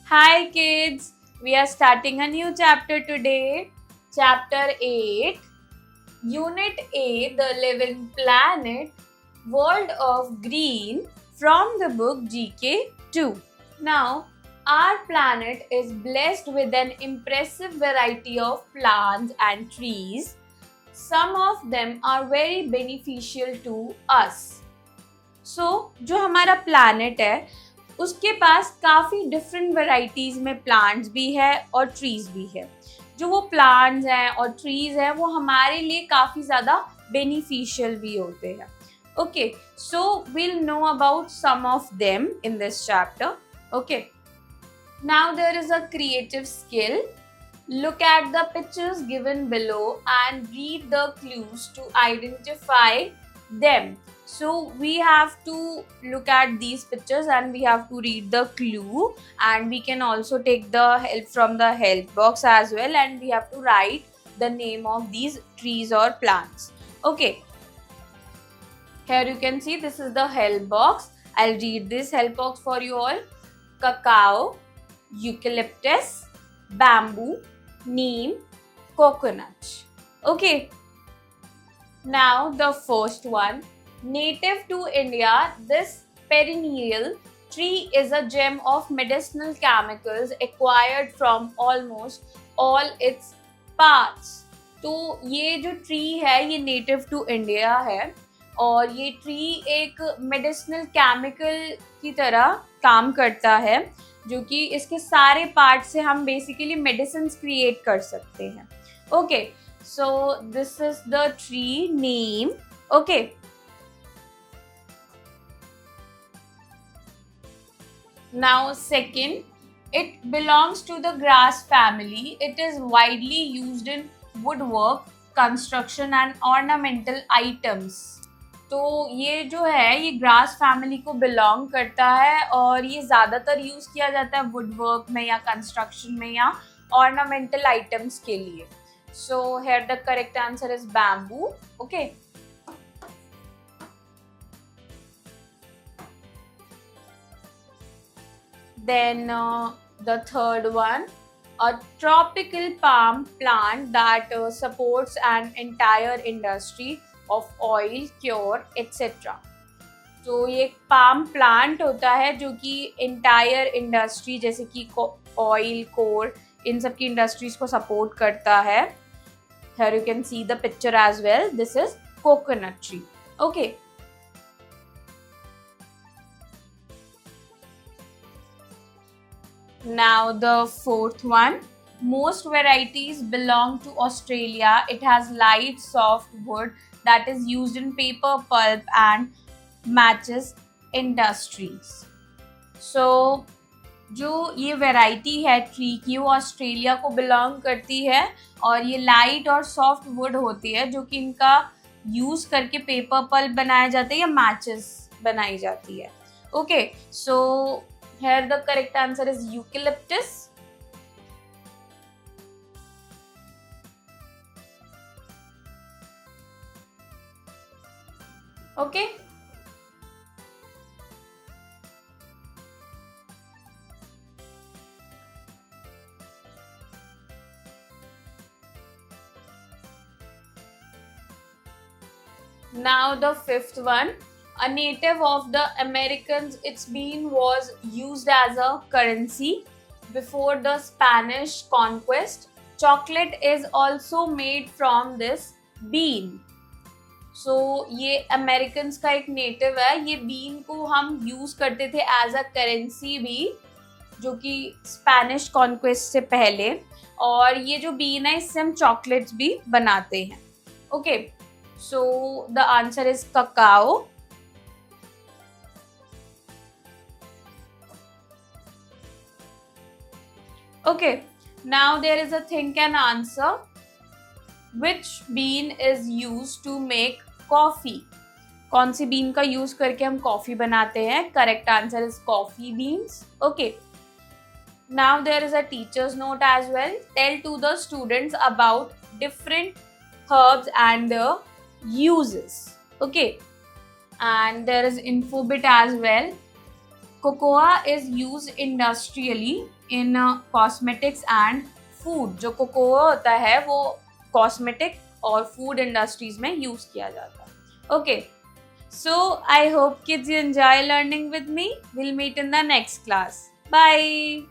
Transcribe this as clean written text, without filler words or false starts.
Hi kids, we are starting a new chapter today. Chapter 8, Unit A, The Living Planet, World of Green from the book GK 2. Now, our planet is blessed with an impressive variety of plants and trees. Some of them are very beneficial to us. जो हमारा planet है उसके पास काफ़ी different varieties में plants भी है और trees भी है। जो वो प्लांट्स हैं और ट्रीज़ हैं वो हमारे लिए काफ़ी ज़्यादा बेनिफिशियल भी होते हैं। Okay, so we'll know about some of them in this chapter. Okay, now there is a creative skill. Look at the pictures given below and read the clues to identify them. So we have to look at these pictures and we have to read the clue, and we can also take the help from the help box as well, and we have to write the name of these trees or plants. Okay, here you can see this is the help box. I'll read this help box for you all. Cacao, eucalyptus, bamboo, neem, coconut. Okay, now the first one. Native to India, this perennial tree is a gem of medicinal chemicals acquired from almost all its parts. तो ये जो tree है ये native to India है और ये tree एक medicinal chemical की तरह काम करता है, जो कि इसके सारे पार्ट से हम बेसिकली मेडिसिन क्रिएट कर सकते हैं। Okay, so this is the tree name. Okay, now second, it belongs to the grass family. It is widely used in woodwork, construction and ornamental items. तो ये जो है ये ग्रास फैमिली को belong करता है और ये ज़्यादातर यूज़ किया जाता है वुडवर्क में या कंस्ट्रक्शन में या ऑर्नामेंटल आइटम्स के लिए। So here the correct answer is bamboo. Okay, then the third one, a tropical palm plant that supports an entire industry of oil, cure, etc. तो ये एक पाम प्लांट होता है जो कि इंटायर इंडस्ट्री जैसे कि ऑयल, कोर, इन सब की इंडस्ट्रीज को सपोर्ट करता है। Here you can see the picture as well. This is coconut tree. Okay. Now the fourth one. Most varieties belong to Australia. It has light, soft wood that is used in paper, pulp and matches industries. So जो ये variety है tree की वो Australia को belong करती है और ये लाइट और सॉफ्ट वुड होती है जो कि इनका यूज करके पेपर पल्प बनाया जाता है या मैचेस बनाई जाती है। Okay, so here the correct answer is eucalyptus. Okay, now the fifth one. A native of the Americans, its bean was used as a currency before the Spanish conquest. Chocolate is also made from this bean. So ये Americans का एक native है। ये been को हम use करते थे as a currency भी, जो कि स्पेनिश कॉन्क्वेस्ट से पहले, और ये जो बीन है इससे हम चॉकलेट्स भी बनाते हैं। Okay, so the answer is cacao. Okay, now there is a think and answer. Which bean is used to make coffee? कौन सी बीन का यूज करके हम कॉफी बनाते हैं? Correct answer is coffee beans. Okay, now there is a teacher's note as well. Tell to the students about different herbs and their uses. Okay, and there is info bit as well. Cocoa is used industrially in cosmetics and food. जो cocoa होता है वो cosmetic और food industries में use किया जाता है। Okay, so I hope kids you enjoy learning with me. Will meet in the next class. Bye.